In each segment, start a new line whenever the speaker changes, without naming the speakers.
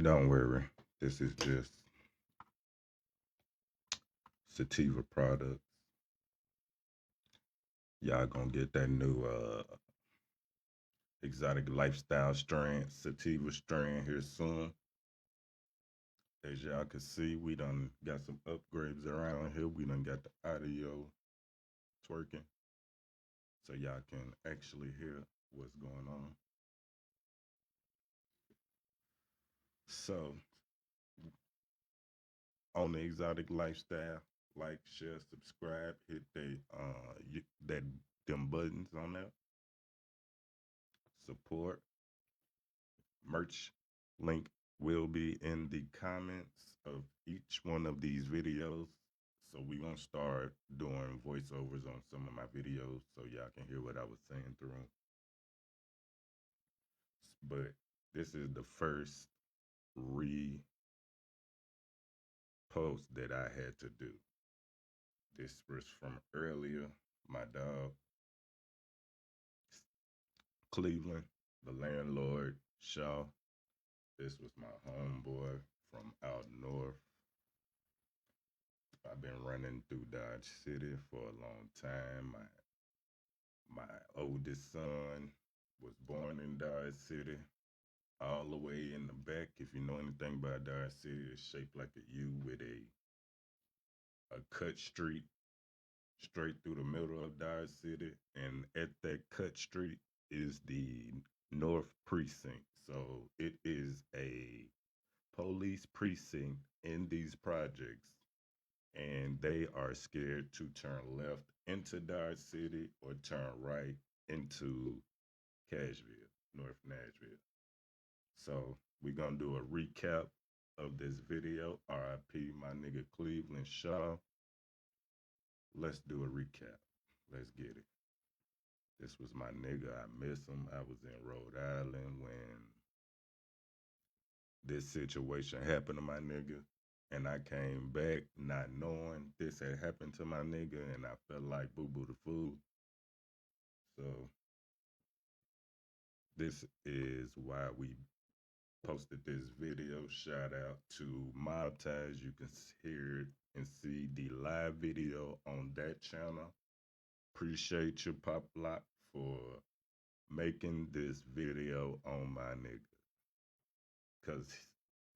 Don't worry. This is just sativa products. Y'all gonna get that new exotic lifestyle strand, sativa strand here soon. As y'all can see, we done got some upgrades around here. We done got the audio twerking, so y'all can actually hear what's going on. So, on the exotic lifestyle, like, share, subscribe, hit that them buttons on there. Support. Merch link will be in the comments of each one of these videos. So we gonna start doing voiceovers on some of my videos so y'all can hear what I was saying through them. But this is the first repost that I had to do. This was from earlier, my dog, Cleveland, the landlord, Shaw. This was my homeboy from out north. I've been running through Dodge City for a long time. My oldest son was born in Dodge City, all the way in the back. If you know anything about Dodge City, it's shaped like a U with a cut street straight through the middle of Dodge City. And at that cut street is the North Precinct. So it is a police precinct in these projects, and they are scared to turn left into Dodge City or turn right into Cashville, North Nashville. So we're gonna do a recap of this video. R.I.P. my nigga Cleveland Shaw. Let's do a recap. Let's get it. This was my nigga. I miss him. I was in Rhode Island when this situation happened to my nigga. And I came back not knowing this had happened to my nigga, and I felt like Boo Boo the Fool. So this is why we posted this video. Shout out to Montage. You can hear it and see the live video on that channel. Appreciate you, Pop Lock, for making this video on my nigga, because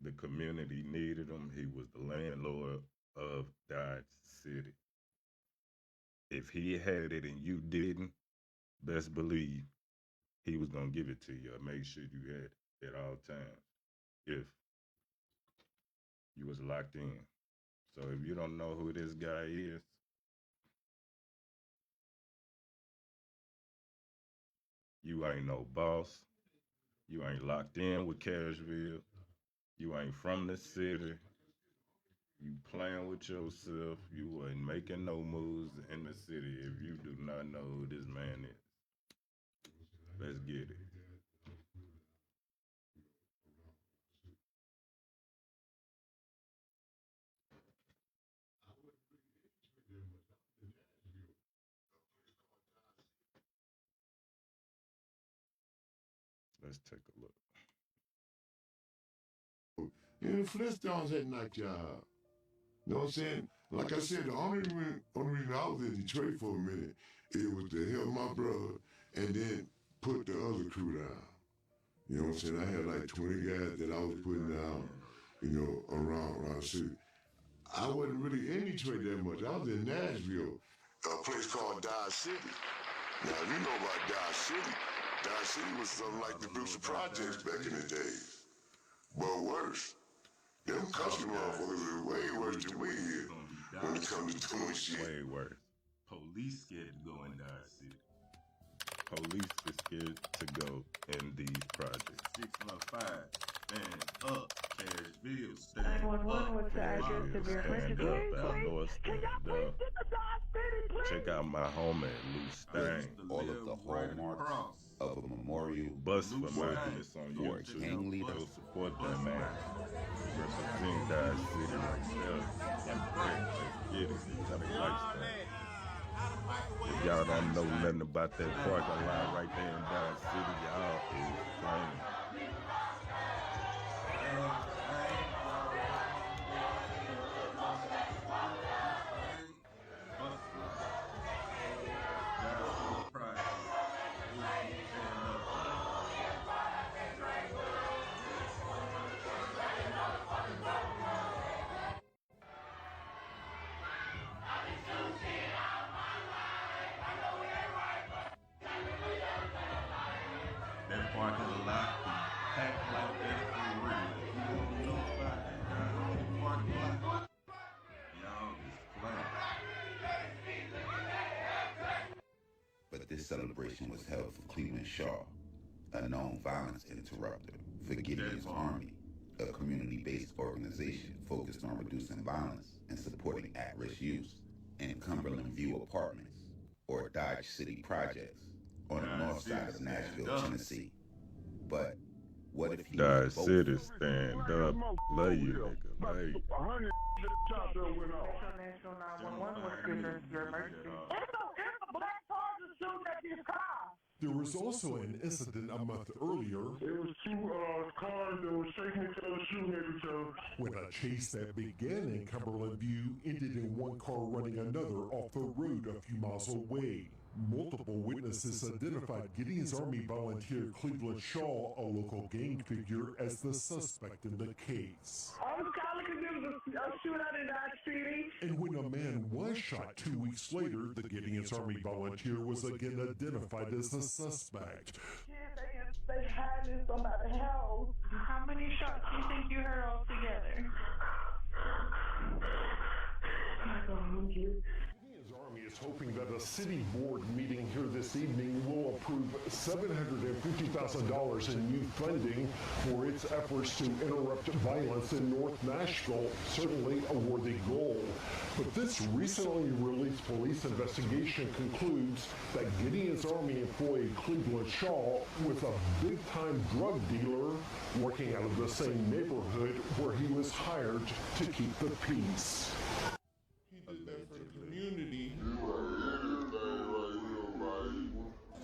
the community needed him. He was the landlord of Dodge City. If he had it and you didn't, best believe he was gonna give it to you. Make sure you had it at all times if you was locked in. So if you don't know who this guy is, you ain't no boss. You ain't locked in with Cashville. You ain't from the city. You playing with yourself. You ain't making no moves in the city if you do not know who this man is. Let's get it. Let's take a look.
And the Flintstones had knocked y'all out. You know what I'm saying? Like I said, the only reason I was in Detroit for a minute, it was to help my brother and then put the other crew down. You know what I'm saying? I had like 20 guys that I was putting down, you know, around the city. I wasn't really in Detroit that much. I was in Nashville, a place called Dodge City. Now, you know about Dodge City. Dodge City was something like the Brewster Projects back in the days. But worse. Them country motherfuckers are way worse than we here when it comes to doing shit.
Way worse.
Police scared to go in Dodge City.
Police is scared to go in these projects.
615, stand up, Cashville, stand
911,
up.
what's the address of your
Stand
emergency?
up, Outlaw, stand up. Check out my homie, Lou Stein.
All of the hallmarks of a memorial
Bus for Movements on
for a
YouTube.
gang leader.
Go support that man. Represent Dodge City right there. Like that. Let's get it. Exotic lifestyle. If y'all don't know nothing about that parking lot right there in Dodge City, y'all is playing.
this celebration was held for Cleveland Shaw, a known violence interrupter for Gideon's Army, a community-based organization focused on reducing violence and supporting at-risk youth in Cumberland View Apartments, or Dodge City projects, on the north side of Nashville, Tennessee. But what if he
Dodge
was both?
City, stand up. Love you, nigga. Love you.
100 shots that went off.
National 911 was triggering your emergency.
It's a black sergeant shooting at this car.
There was also an incident a month earlier
It was two cars that were shaking each other, shooting at each other.
when a chase that began in Cumberland View ended in one car running another off the road a few miles away. Multiple witnesses identified Gideon's Army volunteer Cleveland Shaw, a local gang figure, as the suspect in the case.
I was calling because there was a shootout in Dodge City.
And when a man was shot 2 weeks later, the Gideon's Army volunteer was again identified as the suspect.
They hiding in somebody's house.
How many shots do you think you heard altogether?
Gideon's Army is hoping that a city board meeting here this evening will approve $750,000 in new funding for its efforts to interrupt violence in North Nashville, certainly a worthy goal. But this recently released police investigation concludes that Gideon's Army employee Cleveland Shaw was a big-time drug dealer working out of the same neighborhood where he was hired to keep the peace.
He did that for the community.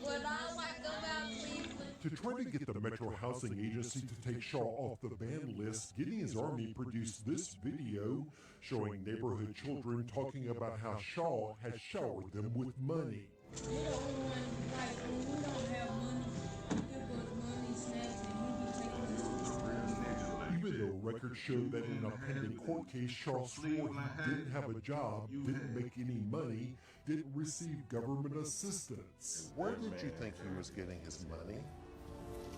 What I like about Cleveland.
To try to get the Metro Housing Agency to take Shaw off the ban list, Gideon's Army produced this video showing neighborhood children talking about how Shaw has showered them with money.
We don't want, like, when we don't have money, he give us money, snacks, and he be taking us to
Even though records show that in a pending court case, Shaw swore he didn't have a job, didn't make any money, didn't receive government assistance.
Where did you think he was getting his money?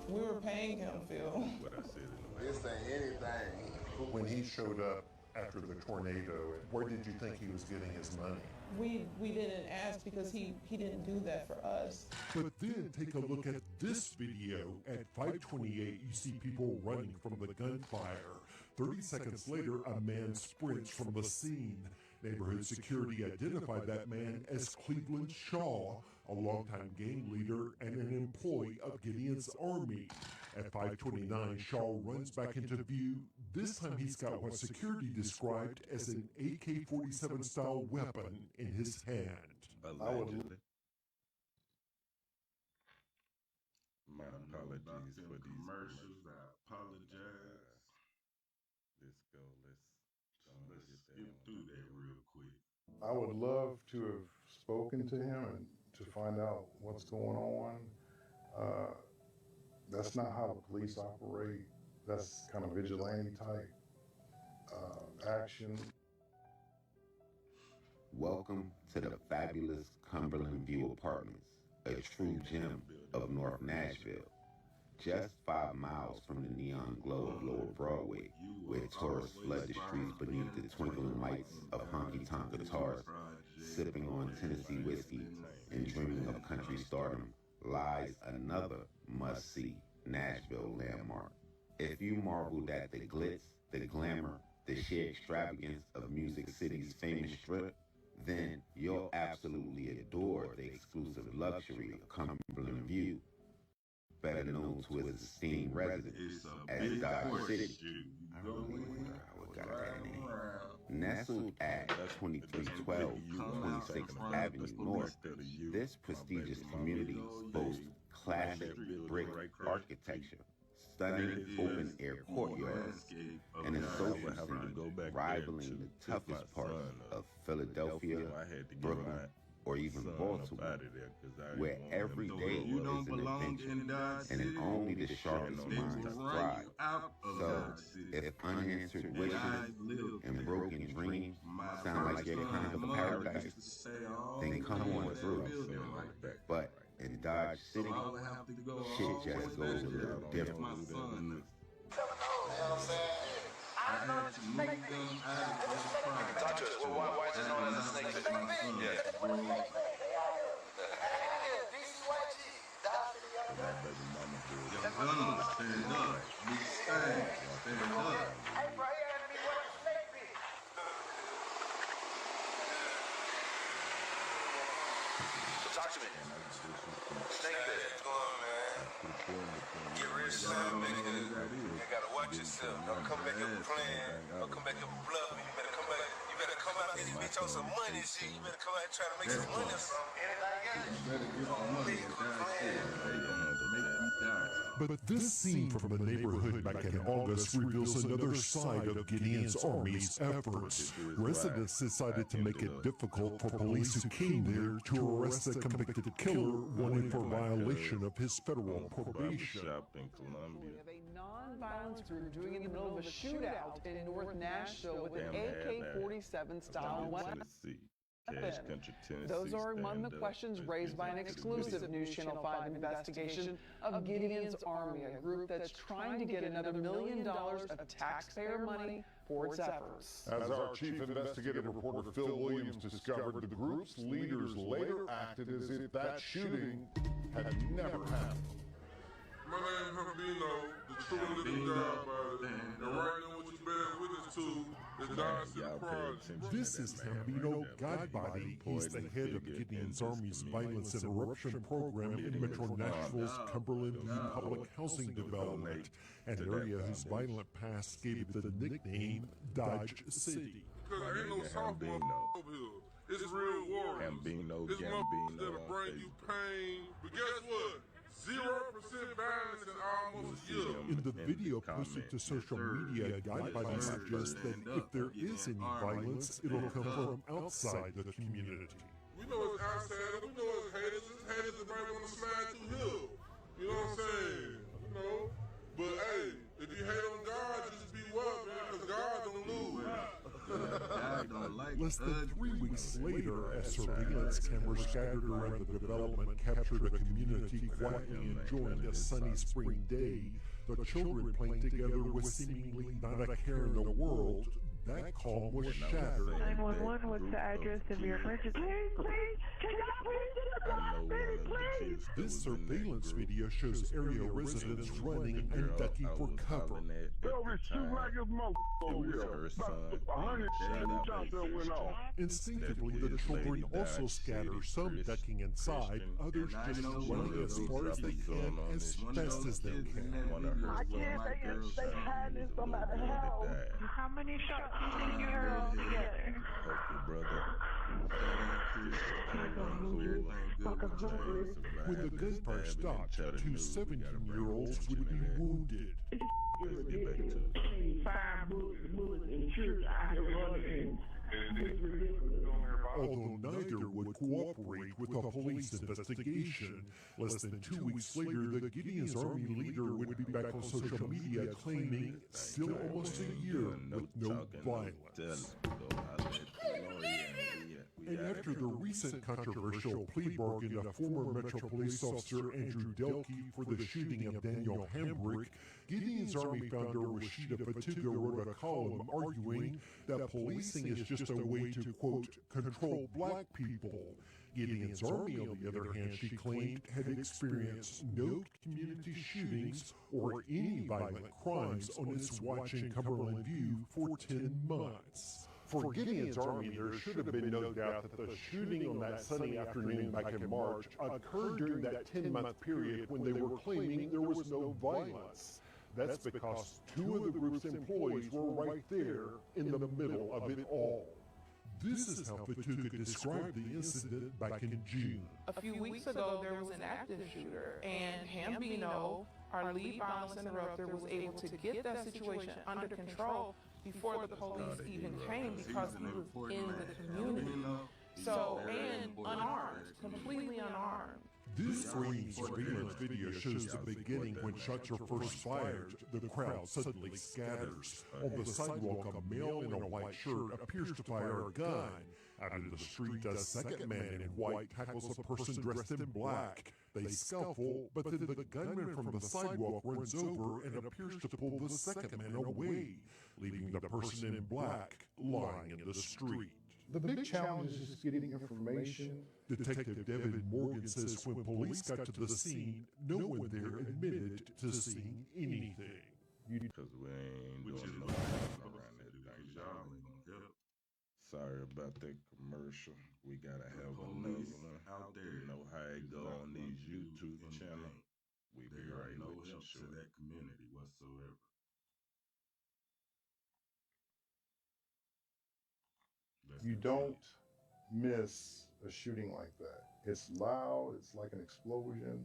We were paying him, Phil.
What I said in the
This ain't anything.
When he showed up after the tornado, where did you think he was getting his money?
We didn't ask because he didn't do that for us.
But then take a look at this video. At 5:28, you see people running from the gunfire. 30 seconds later, a man sprints from the scene. Neighborhood security identified that man as Cleveland Shaw, a longtime gang leader and an employee of Gideon's Army. At 5:29, Shaw runs back into view. This time he's got what security described as an AK-47 style weapon in his hand.
allegedly. My apologies for these
commercials. I apologize.
Let's go.
Let's skip through that real quick.
I would love to have spoken to him and to find out what's going on. That's not how the police operate. That's kind of vigilante type action.
Welcome to the fabulous Cumberland View Apartments, a true gem of North Nashville. Just 5 miles from the neon glow of Lower Broadway, where tourists flood the streets beneath the twinkling lights of honky-tonk guitars, sipping on Tennessee whiskey and dreaming of country stardom, lies another must-see Nashville landmark. If you marveled at the glitz, the glamour, the sheer extravagance of Music City's famous strip, then you'll absolutely adore the exclusive luxury of Cumberland View, better known to its esteemed residents as Dodge City. I really wonder how it got that name. Nestled at 2312 26th Avenue North, this prestigious community boasts classic brick architecture, stunning open-air courtyards, and a social scene rivaling the toughest parts of Philadelphia, Brooklyn, or even Baltimore, where every day is an adventure, and only the sharpest minds thrive. So, if unanswered wishes and broken dreams sound like your kind of paradise, then come on through. But in Dodge City, shit just goes a little different.
Talk to us. Why is it known as a snake pit? Yeah. Talk to me. Snake bit. What's going on, man? Get ready to sign back here. You gotta watch yourself. Don't come back here playing. Don't come back here bluffing. You better come back. You better come out here, bitch, on some money and shit. You better come out here trying to make some money or something. Anything else?
But this scene from the neighborhood back in August reveals another side of Gideon's Army's efforts. Residents decided to make it difficult for police who came there to arrest a convicted killer wanted for violation of his federal probation.
In Columbia.
Of a non-violence group doing it in the middle of a shootout in North Nashville with an AK-47 style weapon. Those are among the questions raised by an exclusive News Channel 5 investigation of Gideon's Army, a group that's trying to get another $1 million of taxpayer money for its efforts.
As our chief investigative reporter Phil Williams discovered, the group's leaders later acted as if that shooting had never happened.
My name is Hambino, the true living God body, and right now what you better witness to is DODGECITY Project.
This is Hambino Godbody. He's the head of Gideon's Army's Violence Interruption Program in Metro Nashville's Cumberland View Public Housing Development, an area whose violent past gave it the nickname Dodge City.
Because there ain't no soft motherfuckers over here. It's real warriors. It's motherfuckers that'll bring you pain. But guess what? 0% violence in almost a year.
In the video posted to social media, Godbody suggests that if there is any violence, it'll come from outside the community.
We know it's outside, we know it's haters. It's haters that might want to slide through here. You know what I'm saying? You know? But hey, if you hate on God, just be well, man, because God don't lose.
Less than 3 weeks later, as surveillance cameras scattered around the development captured a community quietly enjoying a sunny spring day, the children playing together with seemingly not a care in the world, that calm was shattered.
911, what's the address of your emergency? Please, can y'all please get the hospital, please?
This surveillance video shows area residents running and ducking for cover. Instinctively, the children also scatter, some ducking inside, others just running as far as they can, as fast as they can.
I can't, they hiding in somebody's house.
How many shots do you think you heard all together?
When the gunfire stopped, 2 17-year-olds would be wounded.
5 bullets and shoots out here running.
Although neither would cooperate with the police investigation, less than 2 weeks later, the Gideon's Army leader would be back on social media claiming still almost a year with no violence. And after the recent controversial plea bargain of former Metro Police Officer Andrew Delkey for the shooting of Daniel Hambrick, Gideon's Army founder Rashida Fatuga wrote a column arguing that policing is just a way to, quote, control black people. Gideon's Army, on the other hand, she claimed, had experienced no community shootings or any violent crimes on its watch in Cumberland View for 10 months. For Gideon's Army, there should have been no doubt that the shooting on that sunny afternoon back in March occurred during that 10-month period when they were claiming there was no violence. That's because 2 of the group's employees were right there in the middle of it all. This is how Fatuga described the incident back in June.
A few weeks ago, there was an active shooter, and Hambino, our lead violence interrupter, was able to get that situation under control before the police even came because he was in the community. So, and unarmed, completely unarmed.
This grainy surveillance video shows the beginning when shots are first fired. The crowd suddenly scatters. On the sidewalk, a male in a white shirt appears to fire a gun. Out in the street, a second man in white tackles a person dressed in black. They scuffle, but then the gunman from the sidewalk runs over and appears to pull the second man away, leaving the person in black lying in the street.
The big challenge is getting information.
Detective Devin Morgan says when police got to the scene, no one there admitted to seeing anything.
Because we ain't doing no around that thing. Y'all ain't gonna help. Sorry about that commercial. We gotta have another one. channel, we be
They are
right
no
with you,
help to
sure.
that community whatsoever.
You don't miss a shooting like that. It's loud, it's like an explosion.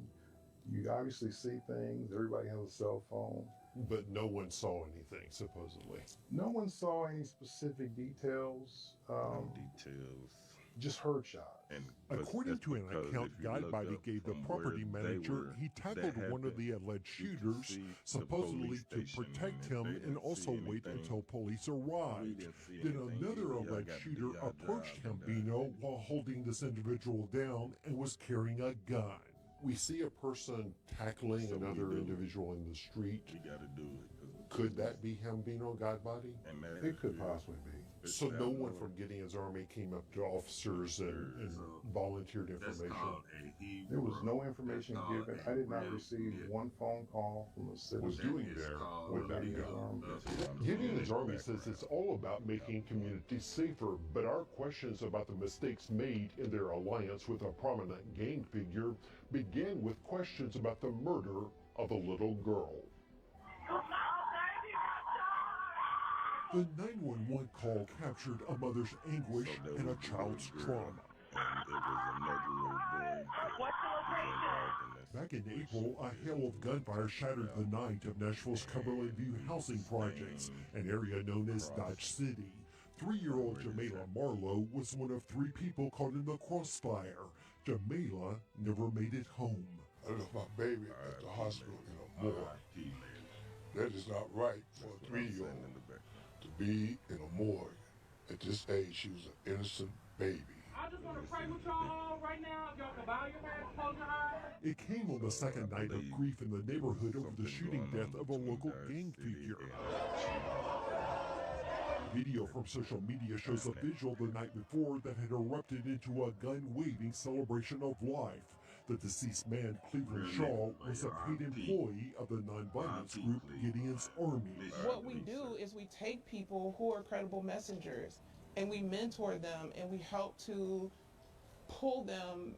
You obviously see things, everybody has a cell phone.
But no one saw anything, supposedly.
No one saw any specific details.
No details.
Just heard shots.
And
According to an account GuideBody gave the property manager, he tackled one of the alleged shooters, supposedly to protect him and also wait until police arrived. Then another alleged shooter approached Hambino while holding this individual down and was carrying a gun. We see a person tackling another individual in the street.
We gotta do it.
Could that be Hambino Godbody?
It could possibly be.
So no one from Gideon's Army came up to officers and volunteered information?
There was no information given. I did not receive one phone call from a citizen.
Was doing there with that gun. Gideon's Army says it's all about making communities safer, but our questions about the mistakes made in their alliance with a prominent gang figure began with questions about the murder of a little girl. The 911 call captured a mother's anguish and a child's trauma.
And it was another little boy.
What's the location?
Back in April, a hail of gunfire shattered the night of Nashville's Cumberland View housing projects, an area known as Dodge City. 3-year-old Jamela Marlowe was one of 3 people caught in the crossfire. Jamela never made it home.
I left my baby at the hospital in a morgue. That is not right for a 3-year-old to be in a morgue. At this age, she was an innocent baby.
I just want to pray with y'all right now. If y'all can bow your head, close your eyes.
It came on the second night of grief in the neighborhood over the shooting death of a local gang figure. Video from social media shows a visual the night before that had erupted into a gun-waving celebration of life. The deceased man, Cleveland Shaw, was a paid employee of the nonviolence group Gideon's Army.
What we do is we take people who are credible messengers and we mentor them and we help to pull them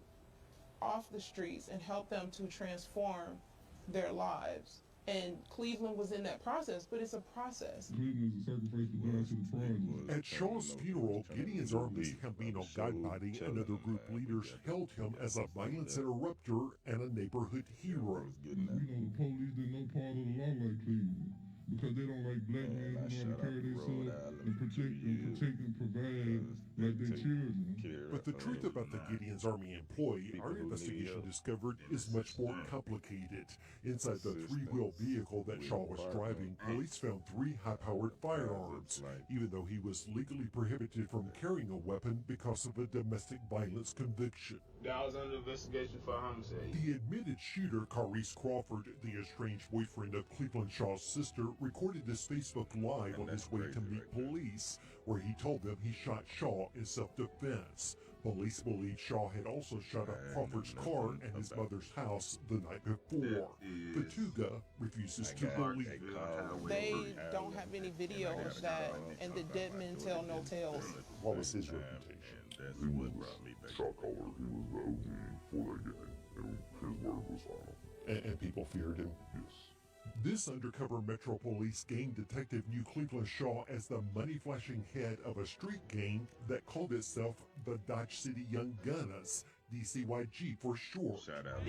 off the streets and help them to transform their lives. And Cleveland was in that process, but it's a process.
Cleveland is a sacrifice to God to the project.
At Shaw's funeral, Gideon's Army's Hambino Godbody and other group leaders held him as a violence interrupter and a neighborhood hero.
You know, the police did no part of the law like Cleveland. Because they don't like black men who know how to carry themselves and protect and provide like their children.
But the truth about the Gideon's Army employee our investigation discovered is much more complicated. Inside the 3-wheel vehicle that Shaw was driving, police found 3 high-powered firearms, even though he was legally prohibited from carrying a weapon because of a domestic violence conviction.
I was under investigation for homicide.
The admitted shooter, Carice Crawford, the estranged boyfriend of Cleveland Shaw's sister, recorded his Facebook Live on his way to meet police, where he told them he shot Shaw in self-defense. Police believe Shaw had also shot up Crawford's car and his mother's house the night before. Patuga refuses to believe it.
They don't have any video of that, and the dead men tell no tales.
What was his reputation?
That's what brought me back.
Shot caller, he was the OG for that gang, and his word was final.
And people feared him?
Yes.
This undercover Metro Police gang detective knew Cleveland Shaw as the money-flashing head of a street gang that called itself the Dodge City Young Gunners, DCYG for short.
Shout out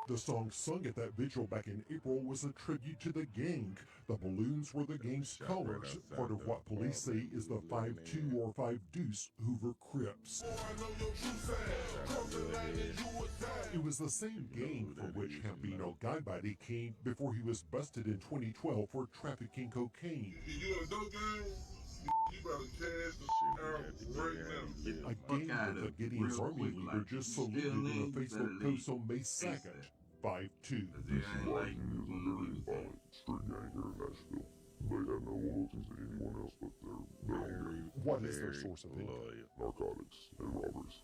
The song sung at that vigil back in April was a tribute to the gang. The balloons were the gang's colors, part of what police say is the 5-2 or 5 Deuce Hoover Crips. It was the same gang for which Hambino Godbody came before he was busted in 2012 for trafficking cocaine.
You a dope gang? You better cash the out right now.
A gang that the Gideon's Army leader just saluted in a Facebook post on May 2nd. 5-2.
DCYG is a very violent street gang here in Nashville. They have no loyalties to anyone else but their own.
What is their source of income?
Narcotics and robberies.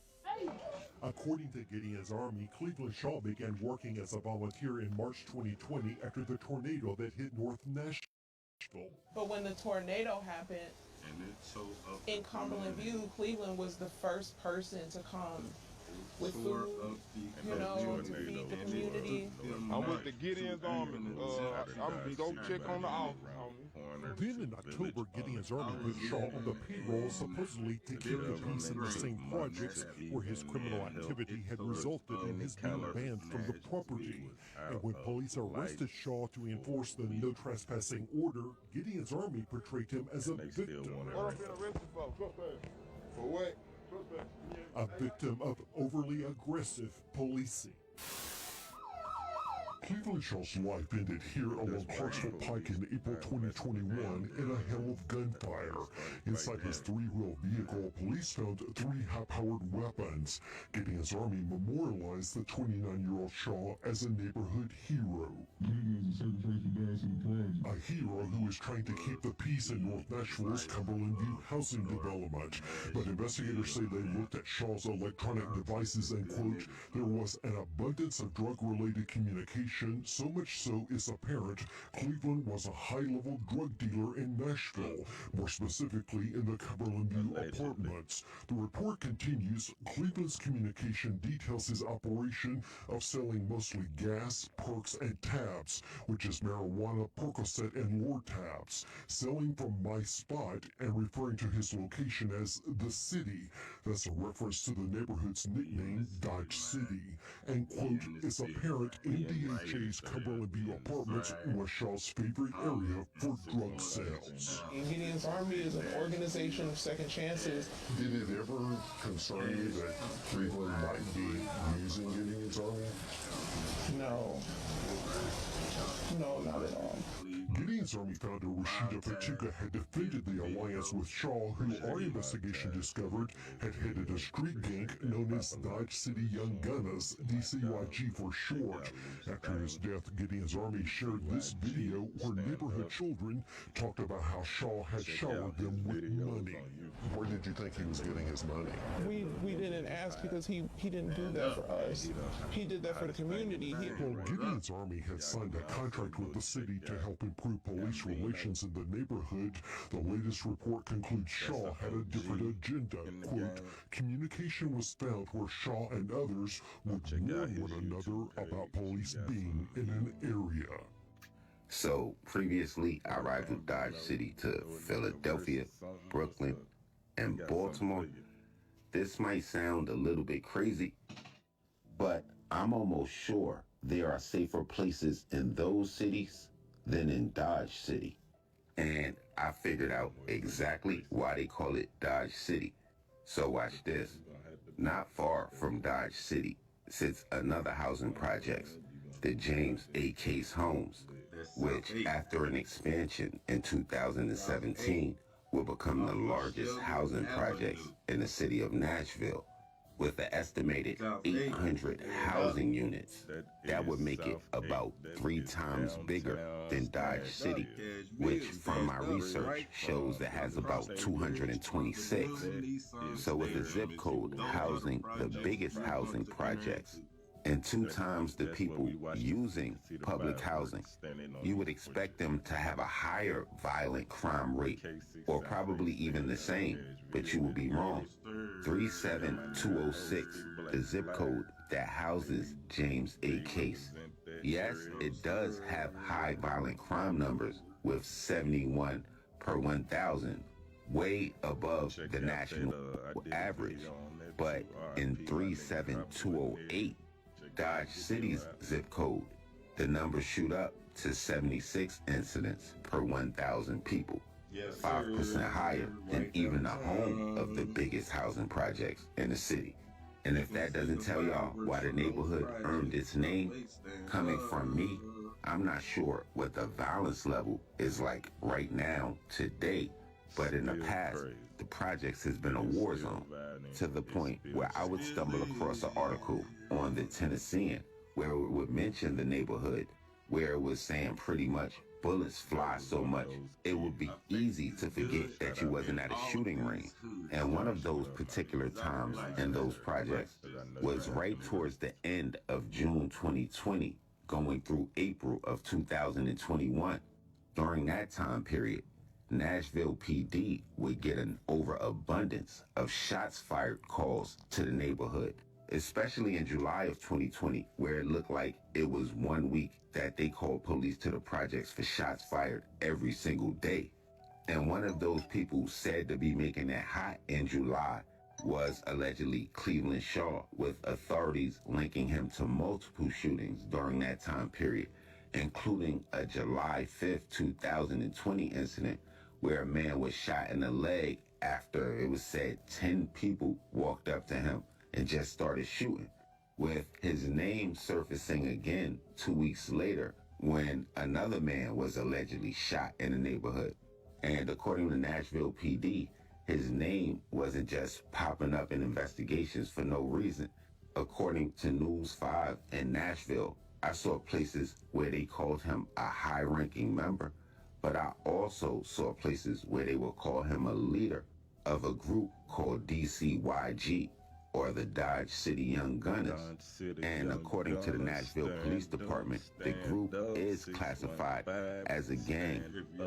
According to Gideon's Army, Cleveland Shaw began working as a volunteer in March 2020 after the tornado that hit North Nashville.
But when the tornado happened in Cumberland View, Cleveland was the first person to come with food, you know, to feed the community.
I'm with the Gideon's Army. I'm go check on the office, homie.
Then in October, Gideon's Army put Shaw on the payroll supposedly to keep the peace in the same projects where his criminal activity had resulted in his being banned from the property. And when police arrested Shaw to enforce the no trespassing order, Gideon's Army portrayed him as a victim.
What I'm being arrested for? For what?
A victim of overly aggressive policing. Cleveland Shaw's life ended here along Clarksville Pike in April 2021 in a hail of gunfire. Inside his three-wheel vehicle, police found 3 high-powered weapons. Gideon's Army memorialized the 29-year-old Shaw as a neighborhood hero. A hero who is trying to keep the peace in North Nashville's Cumberland View housing development. But investigators say they looked at Shaw's electronic devices and, quote, there was an abundance of drug-related communication. So much so it's apparent Cleveland was a high-level drug dealer in Nashville, more specifically in the Cumberland View apartments. The report continues, Cleveland's communication details his operation of selling mostly gas, perks, and tabs, which is marijuana, Percocet, and Lord tabs, selling from My Spot and referring to his location as the City. That's a reference to the neighborhood's nickname, Dodge City. And, quote, it's apparent MDHA's Cumberland View apartments was Shaw's favorite area for drug sales.
Gideon's Army is an organization of second chances.
Did it ever concern you that Cleveland might be using Gideon's Army?
No. No, not at all.
Gideon's Army founder Rashida Fatuka had defended the alliance with Shaw, who our investigation discovered had headed a street gang known as Dodge City Young Gunners, DCYG for short. After his death, Gideon's Army shared this video where neighborhood children talked about how Shaw had showered them with money.
Where did you think he was getting his money?
We didn't ask because he didn't do that for us. He did that for the community.
Well, Gideon's Army had signed a contract with the city to help improve police relations in the neighborhood. The latest report concludes Shaw had a different agenda. Quote, communication was found where Shaw and others would warn one another about police being in an area.
So, previously, I rivaled Dodge City to Philadelphia, Brooklyn, and Baltimore. This might sound a little bit crazy, but I'm almost sure there are safer places in those cities than in Dodge City. And I figured out exactly why they call it Dodge City. So watch this. Not far from Dodge City sits another housing project, the James A. Case Homes, which after an expansion in 2017 will become the largest housing project in the city of Nashville, with an estimated 800 housing units. That would make it about 3 times bigger than Dodge City, which from my research shows it has about 226. So with a zip code housing the biggest housing projects and 2 times the people using public housing, you would expect them to have a higher violent crime rate, or probably even the same, but you will be wrong. 37206, the zip code that houses James A. Case. Yes, it does have high violent crime numbers with 71 per 1,000, way above the national average. But in 37208, Dodge City's zip code, the numbers shoot up to 76 incidents per 1,000 people, 5% higher than even the home of the biggest housing projects in the city. And if that doesn't tell y'all why the neighborhood earned its name, coming from me, I'm not sure what the violence level is like right now, today, but in the past, the projects has been a war zone, to the point where I would stumble across an article on the Tennessean where it would mention the neighborhood, where it was saying pretty much bullets fly so much it would be easy to forget that you wasn't at a shooting range. And one of those particular times in those projects was right towards the end of June 2020, going through April of 2021. During that time period, Nashville PD would get an overabundance of shots fired calls to the neighborhood. especially in July of 2020, where it looked like it was 1 week that they called police to the projects for shots fired every single day. And one of those people said to be making it hot in July was allegedly Cleveland Shaw, with authorities linking him to multiple shootings during that time period, including a July 5th, 2020 incident where a man was shot in the leg after it was said 10 people walked up to him and just started shooting, with his name surfacing again 2 weeks later when another man was allegedly shot in the neighborhood. And according to Nashville PD, his name wasn't just popping up in investigations for no reason. According to News 5 in Nashville, I saw places where they called him a high-ranking member, but I also saw places where they would call him a leader of a group called DCYG, or the Dodge City Young Gunners. And according to the Nashville Police Department, the group is classified as a gang,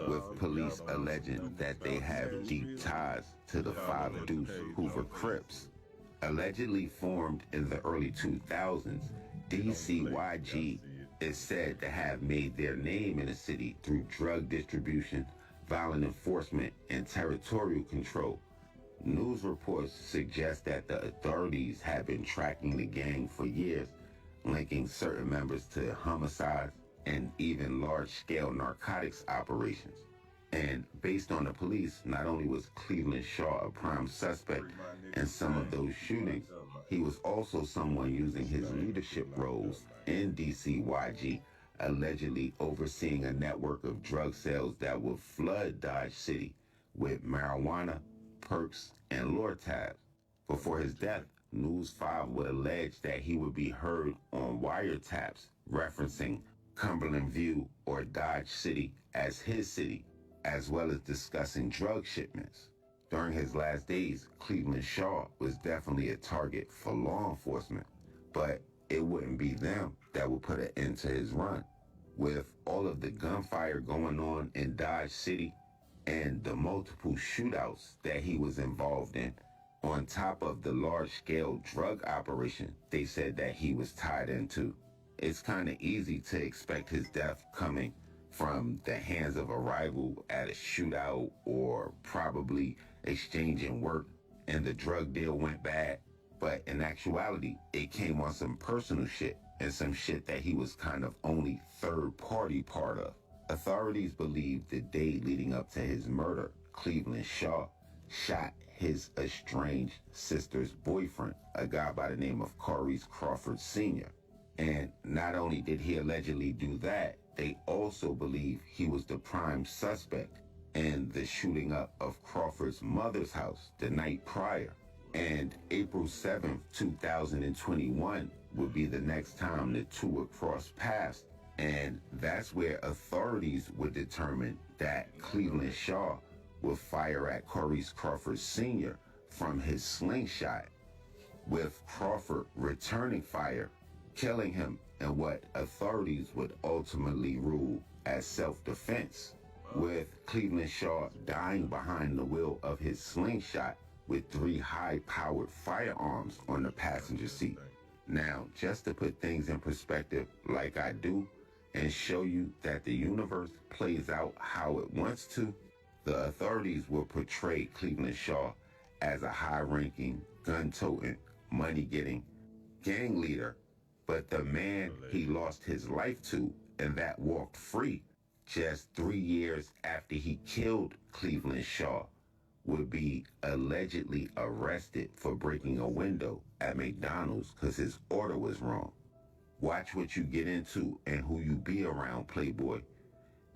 with police alleging that they have deep ties to the 5 Deuce Hoover Crips. Allegedly formed in the early 2000s, DCYG is said to have made their name in the city through drug distribution, violent enforcement, and territorial control. News reports suggest that the authorities have been tracking the gang for years, linking certain members to homicides and even large-scale narcotics operations. And based on the police, not only was Cleveland Shaw a prime suspect in some of those shootings, he was also someone using his leadership roles in DCYG, allegedly overseeing a network of drug sales that would flood Dodge City with marijuana, perks, and Lortabs. Before his death, News 5 would allege that he would be heard on wiretaps referencing Cumberland View or Dodge City as his city, as well as discussing drug shipments. During his last days, Cleveland Shaw was definitely a target for law enforcement, but it wouldn't be them that would put an end to his run. With all of the gunfire going on in Dodge City and the multiple shootouts that he was involved in, on top of the large-scale drug operation they said that he was tied into, it's kind of easy to expect his death coming from the hands of a rival at a shootout, or probably exchanging work and the drug deal went bad. But in actuality, it came on some personal shit and some shit that he was kind of only third-party part of. Authorities believe the day leading up to his murder, Cleveland Shaw shot his estranged sister's boyfriend, a guy by the name of Corey Crawford Sr. And not only did he allegedly do that, they also believe he was the prime suspect in the shooting up of Crawford's mother's house the night prior. And April 7th, 2021 would be the next time the two would cross paths. And that's where authorities would determine that Cleveland Shaw would fire at Corey Crawford Sr. from his slingshot, with Crawford returning fire, killing him in what authorities would ultimately rule as self-defense, with Cleveland Shaw dying behind the wheel of his slingshot with 3 high-powered firearms on the passenger seat. Now, just to put things in perspective like I do, and show you that the universe plays out how it wants to, the authorities will portray Cleveland Shaw as a high-ranking, gun-toting, money-getting gang leader, but the man he lost his life to and that walked free just 3 years after he killed Cleveland Shaw would be allegedly arrested for breaking a window at McDonald's because his order was wrong. Watch what you get into and who you be around, Playboy.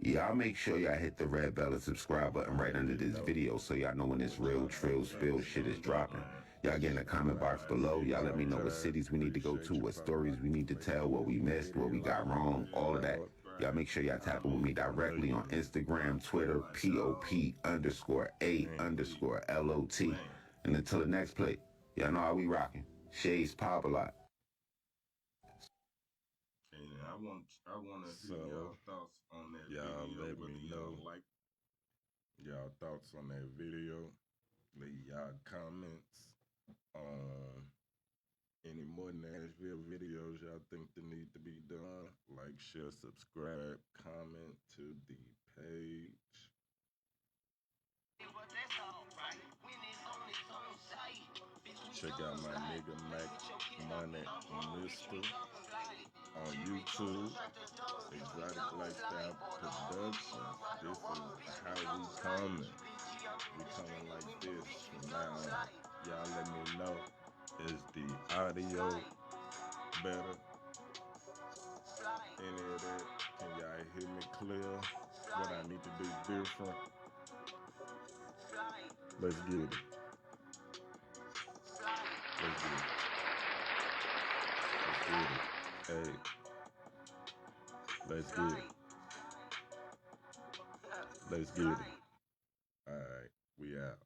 Y'all make sure y'all hit the red bell and subscribe button right under this video so y'all know when this real trill spill shit is dropping. Y'all get in the comment box below. Y'all let me know what cities we need to go to, what stories we need to tell, what we missed, what we got wrong, all of that. Y'all make sure y'all tapping with me directly on Instagram, Twitter, POP_A_LOT. And until the next play, y'all know how we rocking. Shades pop a lot.
I want to see y'all thoughts on that video. Let me know y'all thoughts on that video. Leave y'all comments on any more more Nashville videos y'all think that need to be done, like, share, subscribe, comment to the page. Check out my nigga Mac Money Mister on YouTube. Exotic Lifestyle Productions. This is how we coming. We coming like this from now on. Y'all let me know, is the audio better? Any of that? Can y'all hear me clear? What I need to do different? Let's get it. Let's get it. Let's get it. Hey. Let's get it. Let's get it. All right, we out.